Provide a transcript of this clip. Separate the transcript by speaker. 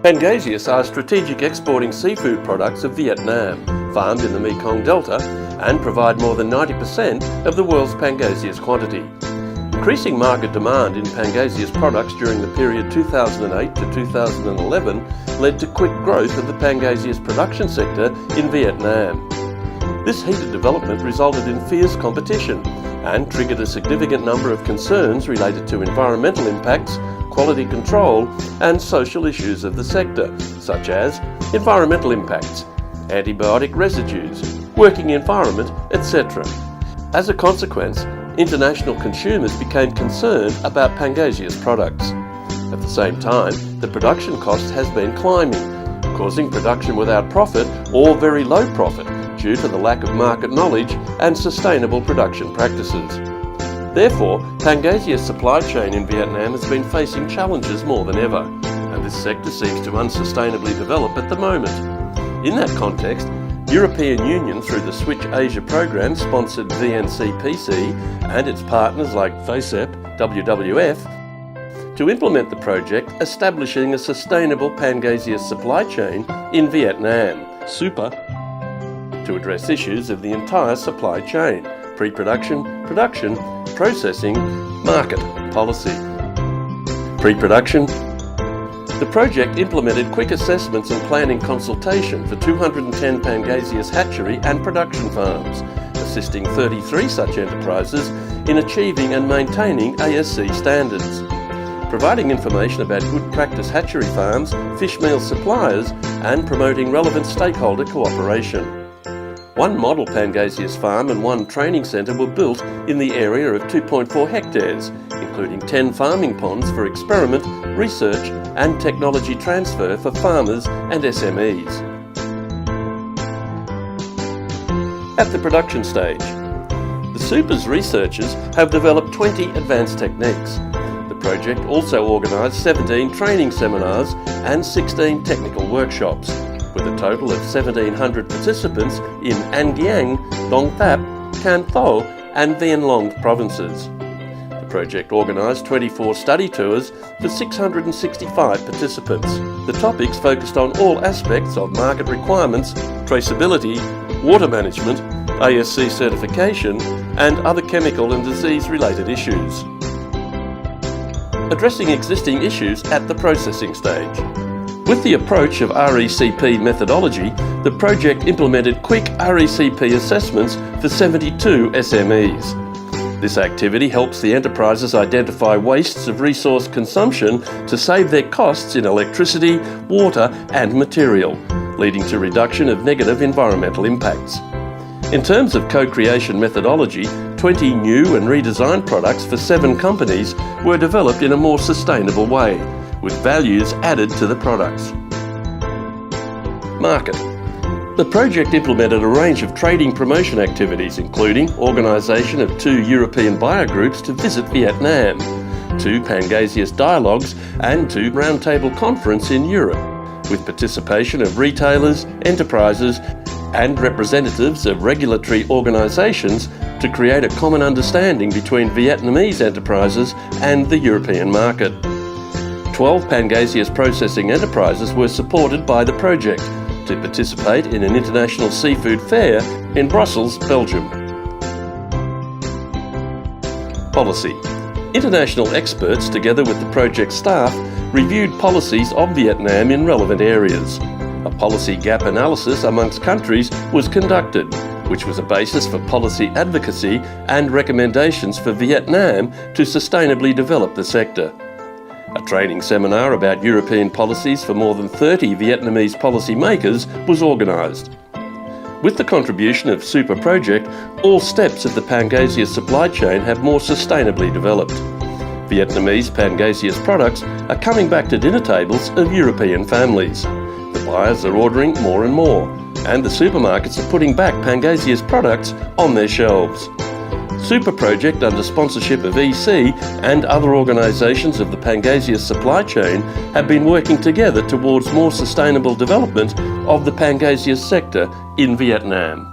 Speaker 1: Pangasius are strategic exporting seafood products of Vietnam, farmed in the Mekong Delta, and provide more than 90% of the world's pangasius quantity. Increasing market demand in pangasius products during the period 2008 to 2011 led to quick growth of the pangasius production sector in Vietnam. This heated development resulted in fierce competition and triggered a significant number of concerns related to environmental impacts, quality control and social issues of the sector, such as environmental impacts, antibiotic residues, working environment, etc. As a consequence, international consumers became concerned about pangasius products. At the same time, the production cost has been climbing, causing production without profit or very low profit due to the lack of market knowledge and sustainable production practices. Therefore, pangasius supply chain in Vietnam has been facing challenges more than ever, and this sector seems to unsustainably develop at the moment. In that context, European Union, through the Switch Asia program sponsored VNCPC and its partners like FACEP, WWF, to implement the project establishing a sustainable pangasius supply chain in Vietnam, SUPA, to address issues of the entire supply chain: pre-production, production, processing, market, policy. Pre-production. The project implemented quick assessments and planning consultation for 210 pangasius hatchery and production farms, assisting 33 such enterprises in achieving and maintaining ASC standards. Providing information about good practice hatchery farms, fish meal suppliers and promoting relevant stakeholder cooperation. One model pangasius farm and one training centre were built in the area of 2.4 hectares, including 10 farming ponds for experiment, research and technology transfer for farmers and SMEs. At the production stage, the SUPA's researchers have developed 20 advanced techniques. The project also organised 17 training seminars and 16 technical workshops, with a total of 1,700 participants in An Giang, Dong Thap, Can Tho and Vien Long provinces. The project organised 24 study tours for 665 participants. The topics focused on all aspects of market requirements, traceability, water management, ASC certification and other chemical and disease-related issues. Addressing existing issues at the processing stage. With the approach of RECP methodology, the project implemented quick RECP assessments for 72 SMEs. This activity helps the enterprises identify wastes of resource consumption to save their costs in electricity, water and material, leading to reduction of negative environmental impacts. In terms of co-creation methodology, 20 new and redesigned products for 7 companies were developed in a more sustainable way, with values added to the products. Market. The project implemented a range of trading promotion activities, including organisation of 2 European buyer groups to visit Vietnam, 2 Pangasius dialogues and 2 roundtable conference in Europe, with participation of retailers, enterprises and representatives of regulatory organisations to create a common understanding between Vietnamese enterprises and the European market. 12 pangasius processing enterprises were supported by the project to participate in an international seafood fair in Brussels, Belgium. Policy. International experts, together with the project staff, reviewed policies of Vietnam in relevant areas. A policy gap analysis amongst countries was conducted, which was a basis for policy advocacy and recommendations for Vietnam to sustainably develop the sector. A training seminar about European policies for more than 30 Vietnamese policy makers was organised. With the contribution of SUPA project, all steps of the pangasius supply chain have more sustainably developed. Vietnamese pangasius products are coming back to dinner tables of European families. The buyers are ordering more and more, and the supermarkets are putting back pangasius products on their shelves. SUPA project, under sponsorship of EC and other organisations of the pangasius supply chain, have been working together towards more sustainable development of the pangasius sector in Vietnam.